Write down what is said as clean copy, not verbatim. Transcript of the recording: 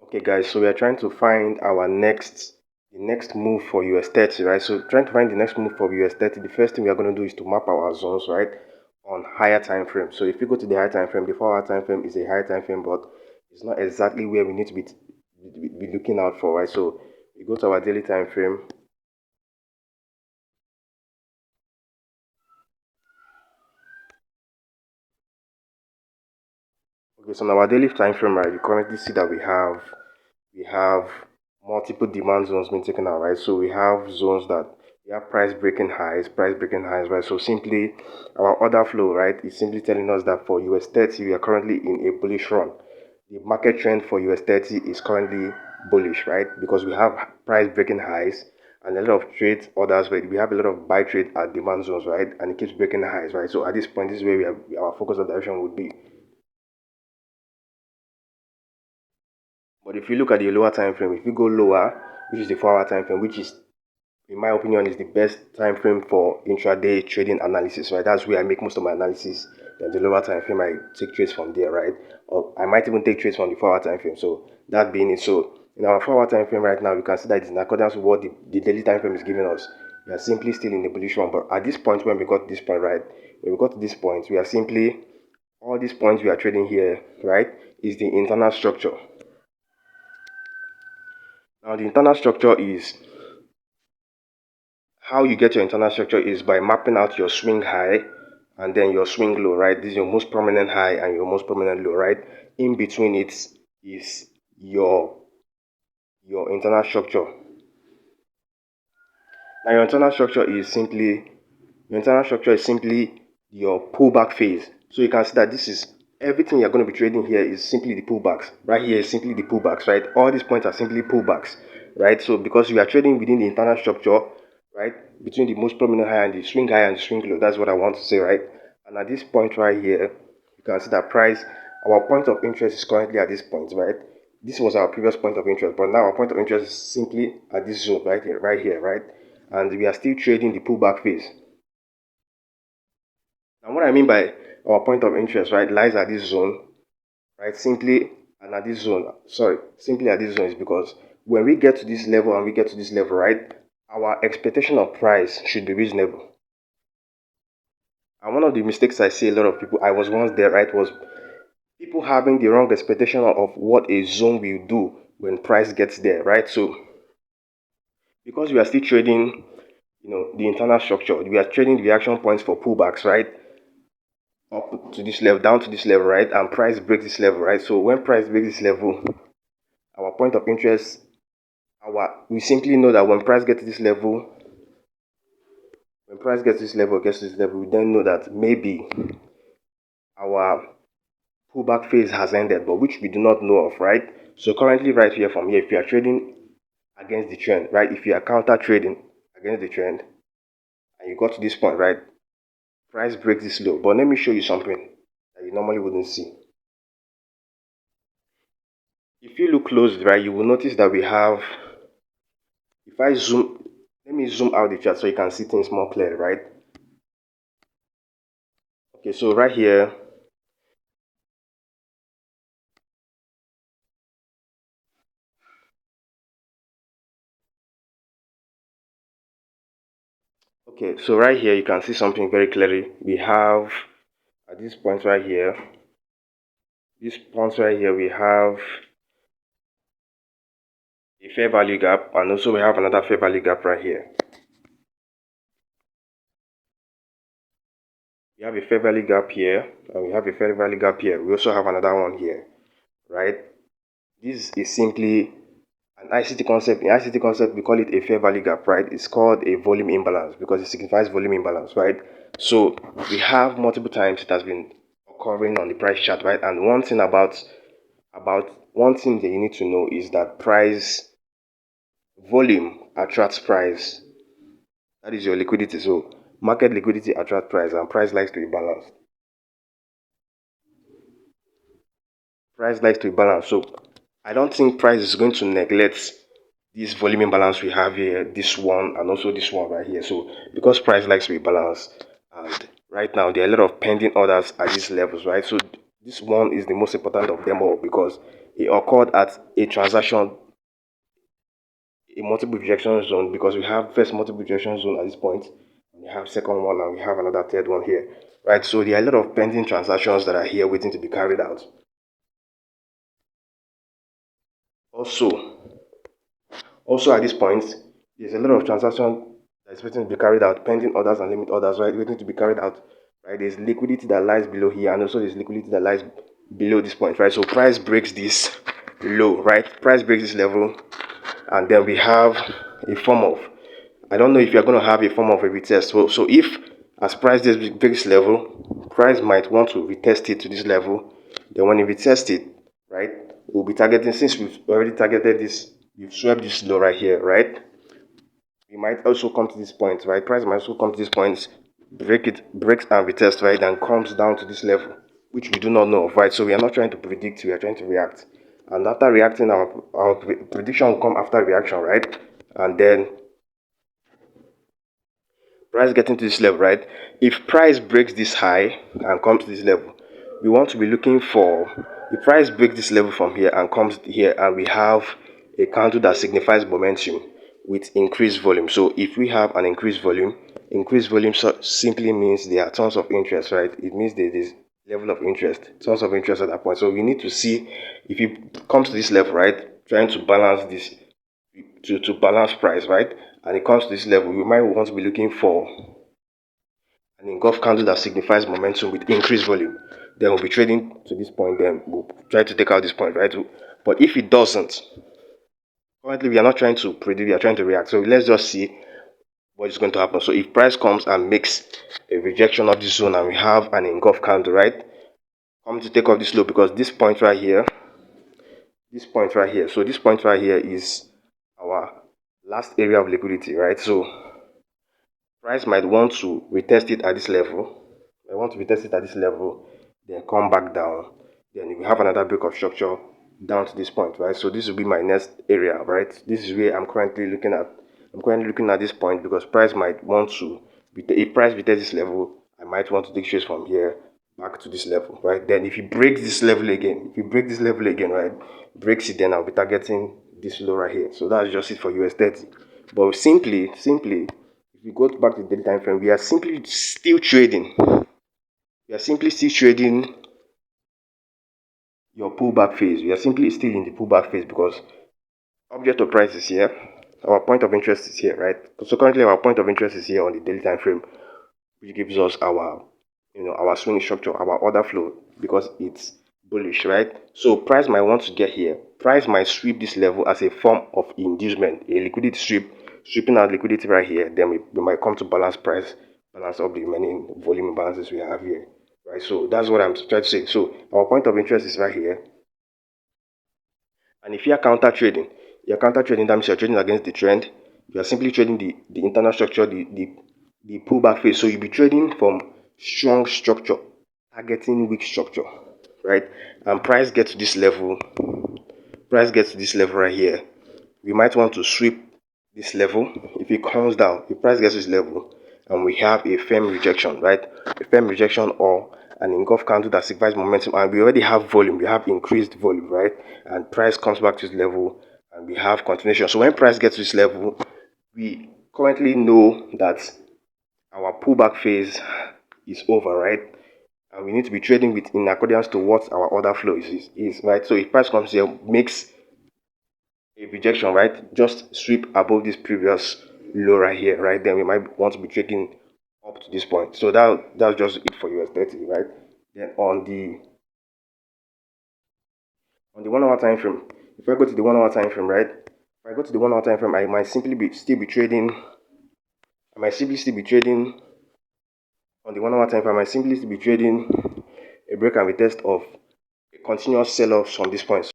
Okay guys, so we are trying to find the next move for US30, right? So trying to find the next move for US30, the first thing we are going to do is to map our zones, right? On higher time frame. So if you go to the higher time frame, the 4 hour time frame is a higher time frame, but it's not exactly where we need to be looking out for, right? So we go to our daily time frame. Okay, so on our daily time frame, right, you currently see that we have multiple demand zones being taken out, right? So we have zones that we have price breaking highs, right? So simply our order flow, right, is simply telling us that for US30 we are currently in a bullish run. The market trend for US30 is currently bullish, right? Because we have price breaking highs and a lot of trade orders, right? We have a lot of buy trade at demand zones, right? And it keeps breaking highs, right? So at this point, this is where our focus of direction would be. But if you look at the lower time frame, if you go lower, which is the 4 hour time frame, which is in my opinion is the best time frame for intraday trading analysis, right? That's where I make most of my analysis. Then the lower time frame, I take trades from there, right? Or I might even take trades from the 4 hour time frame. So that being it, so in our 4 hour time frame right now, we can see that it's in accordance with what the daily time frame is giving us. We are simply still in the bullish run, but at this point, when we got to this point, right? When we got to this point, we are simply all these points we are trading here, right? Is the internal structure. Now the internal structure is how you get your internal structure is by mapping out your swing high and then your swing low, right? This is your most prominent high and your most prominent low, right? In between it is your internal structure. Now your internal structure is simply your pullback phase. So you can see that this is everything you're going to be trading here is simply the pullbacks. Right here is simply the pullbacks, right? All these points are simply pullbacks, right? So because you are trading within the internal structure, right, between the most prominent high and the swing high and the swing low, that's what I want to say, right? And at this point right here, you can see that our point of interest is currently at this point, right? This was our previous point of interest, but now our point of interest is simply at this zone right here, right? And we are still trading the pullback phase. And what I mean by our point of interest, right, lies at this zone, right? Simply at this zone is because when we get to this level and we get to this level, right, our expectation of price should be reasonable. And one of the mistakes I see a lot of people, I was once there, right, was people having the wrong expectation of what a zone will do when price gets there, right? So because we are still trading, the internal structure, we are trading the reaction points for pullbacks, right? Up to this level, down to this level, right? And price breaks this level, right? So when price breaks this level, our point of interest, we simply know that when price gets to this level, we then know that maybe our pullback phase has ended, but which we do not know of, right? So currently, right here from here, if you are trading against the trend, right? If you are counter trading against the trend, and you got to this point, right? Price breaks this low. But let me show you something that you normally wouldn't see. If you look close, right, you will notice that we have, if I zoom, let me zoom out the chart so you can see things more clear, right? Okay, so right here, okay, so right here, you can see something very clearly. We have, at this point right here, we have a fair value gap, and also we have another fair value gap right here. We have a fair value gap here, and we have a fair value gap here. We also have another one here, right? This is simply an ICT concept. In ICT concept, we call it a fair value gap, right? It's called a volume imbalance because it signifies volume imbalance, right? So we have multiple times it has been occurring on the price chart, right? And one thing one thing that you need to know is that volume attracts price. That is your liquidity. So market liquidity attracts price, and price likes to be balanced. Price likes to be balanced. So I don't think price is going to neglect this volume imbalance we have here, this one, and also this one right here. So because price likes to be balanced, and right now there are a lot of pending orders at these levels, right? So this one is the most important of them all because it occurred at a transaction, a multiple rejection zone, because we have first multiple rejection zone at this point, we have second one, and we have another third one here, right? So there are a lot of pending transactions that are here waiting to be carried out. Also at this point, there's a lot of transaction that is waiting to be carried out, pending orders and limit orders, right? Waiting to be carried out, right? There's liquidity that lies below here, and also there's liquidity that lies below this point, right? So price breaks this low, right? Price breaks this level, and then we have a form of, I don't know if you're going to have a form of a retest. So if as price breaks this level, price might want to retest it to this level. Then when it retests it, right, we'll be targeting, since we've already targeted this, we've swept this low right here, right? We might also come to this point, right? Price might also come to this point, breaks and retest, right, and comes down to this level, which we do not know of, right? So we are not trying to predict, we are trying to react. And after reacting, our prediction will come after reaction, right? And then price getting to this level, right? If price breaks this high and comes to this level, we want to be looking for, the price breaks this level from here and comes here, and we have a candle that signifies momentum with increased volume. So if we have an increased volume simply means there are tons of interest, right? It means there is level of interest, tons of interest at that point. So we need to see if it comes to this level, right? Trying to balance this, to balance price, right? And it comes to this level, we might want to be looking for an engulf candle that signifies momentum with increased volume. Then we'll be trading to this point, then we'll try to take out this point, right? But if it doesn't, currently we are not trying to predict, we are trying to react. So let's just see what is going to happen. So if price comes and makes a rejection of this zone and we have an engulf candle, right, come to take off this low, because this point right here, so this point right here is our last area of liquidity, right? So price might want to retest it at this level. Then come back down. Then we have another break of structure down to this point, right? So this will be my next area, right? This is where I'm currently looking at. I'm currently looking at this point because price might want to, if price retests this level, I might want to take trades from here back to this level, right? Then if it breaks this level again, right, breaks it, then I'll be targeting this low right here. So that's just it for US30. But simply, if we go back to the daily time frame, we are simply still trading. Your pullback phase. We are simply still in the pullback phase because object of price is here. Our point of interest is here, right? So currently our point of interest is here on the daily time frame, which gives us our, our swing structure, our order flow, because it's bullish, right? So price might want to get here. Price might sweep this level as a form of inducement, a liquidity sweep, sweeping out liquidity right here. Then we might come to balance price, balance up the remaining volume imbalances we have here, right? So that's what I'm trying to say. So our point of interest is right here. And if you are counter trading, that means you're trading against the trend. You are simply trading the internal structure, the pullback phase. So you'll be trading from strong structure, targeting weak structure, right? And price gets to this level right here. We might want to sweep this level. If it comes down, if price gets to this level, and we have a firm rejection, right? A firm rejection or an engulf candle that signifies momentum, and we already have volume, we have increased volume, right? And price comes back to this level, and we have continuation. So when price gets to this level, we currently know that our pullback phase is over, right? And we need to be trading in accordance to what our order flow is, right? So if price comes here, makes a rejection, right, just sweep above this previous low right here, right, then we might want to be trading up to this point. So that's just it for US30, right? Then on the 1 hour time frame, if I go to the 1 hour time frame, right, if I go to the 1 hour time frame, I might simply still be trading on the 1 hour time frame. I might simply still be trading a break and retest of a continuous sell-off from this point.